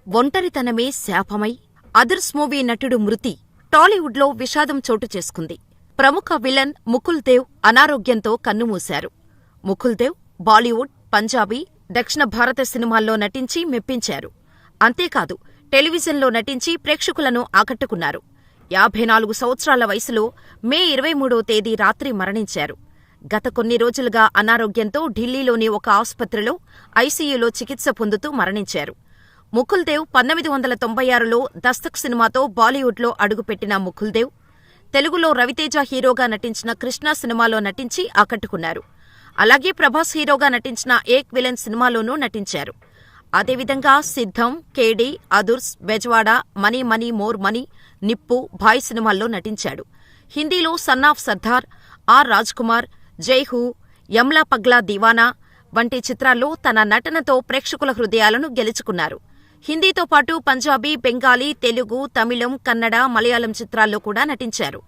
ఒంటరితనమే శాపమై others movie నటుడు మృతి టాలీవుడ్లో విషాదం చోటు చేసుకుంది. ప్రముఖ విలన్ ముకుల్ దేవ్ అనారోగ్యంతో కన్నుమూశారు. ముకుల్ దేవ్ బాలీవుడ్, పంజాబీ, దక్షిణ భారత సినిమాల్లో నటించి మెప్పించారు. అంతేకాదు టెలివిజన్లో నటించి ప్రేక్షకులను ఆకట్టుకున్నారు. 54 సంవత్సరాల వయసులో మే 23వ తేదీ రాత్రి మరణించారు. గత కొన్ని రోజులుగా అనారోగ్యంతో ఢిల్లీలోని ఒక ఆసుపత్రిలో ఐసీయూలో చికిత్స పొందుతూ మరణించారు. ముకుల్ దేవ్ 1996లో దస్తక్ సినిమాతో బాలీవుడ్లో అడుగుపెట్టిన ముకుల్ దేవ్ తెలుగులో రవితేజ హీరోగా నటించిన కృష్ణ సినిమాలో నటించి ఆకట్టుకున్నారు. అలాగే ప్రభాస్ హీరోగా నటించిన ఏక్ విలన్ సినిమాలోనూ నటించారు. అదేవిధంగా Siddham, Kedi, Adhurs, Bezawada, money money more money, Nippu, Bhai సినిమాల్లో నటించాడు. హిందీలో son of Sardaar, R Rajkumar, Jai Ho, Yamla Pagla Deewana వంటి చిత్రాల్లో తన నటనతో ప్రేక్షకుల హృదయాలను గెలుచుకున్నారు. హిందీతో పాటు పంజాబీ, బెంగాలీ, తెలుగు, తమిళం, కన్నడ, మలయాళం చిత్రాల్లో కూడా నటించారు.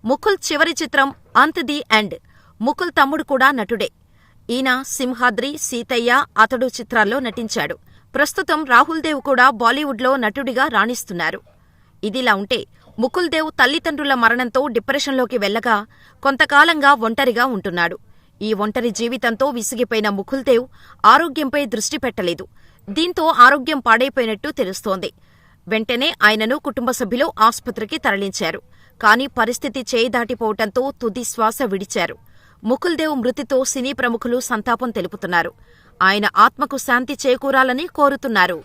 ముకుల్ చివరి చిత్రం అంత్ ది ఎండ్. ముకుల్ తమ్ముడు కూడా నటుడే. ఈయన సింహాద్రి, సీతయ్య, అతడు చిత్రాల్లో నటించాడు. ప్రస్తుతం రాహుల్ దేవ్ కూడా బాలీవుడ్లో నటుడిగా రాణిస్తున్నారు. ఇదిలా ఉంటే ముకుల్ దేవ్ తల్లిదండ్రుల మరణంతో డిప్రెషన్లోకి వెళ్లగా కొంతకాలంగా ఒంటరిగా ఉంటున్నాడు. ఈ ఒంటరి జీవితంతో విసిగిపోయిన ముకుల్ దేవ్ ఆరోగ్యంపై దృష్టి పెట్టలేదు. దీంతో ఆరోగ్యం పాడైపోయినట్టు తెలుస్తోంది. వెంటనే ఆయనను కుటుంబ సభ్యులు ఆస్పత్రికి తరలించారు. కానీ పరిస్థితి చేయి దాటిపోవటంతో తుది శ్వాస విడిచారు. ముకుల్ దేవ్ మృతితో సినీ ప్రముఖులు సంతాపం తెలుపుతున్నారు. ఆయన ఆత్మకు శాంతి చేకూరాలని కోరుతున్నారు.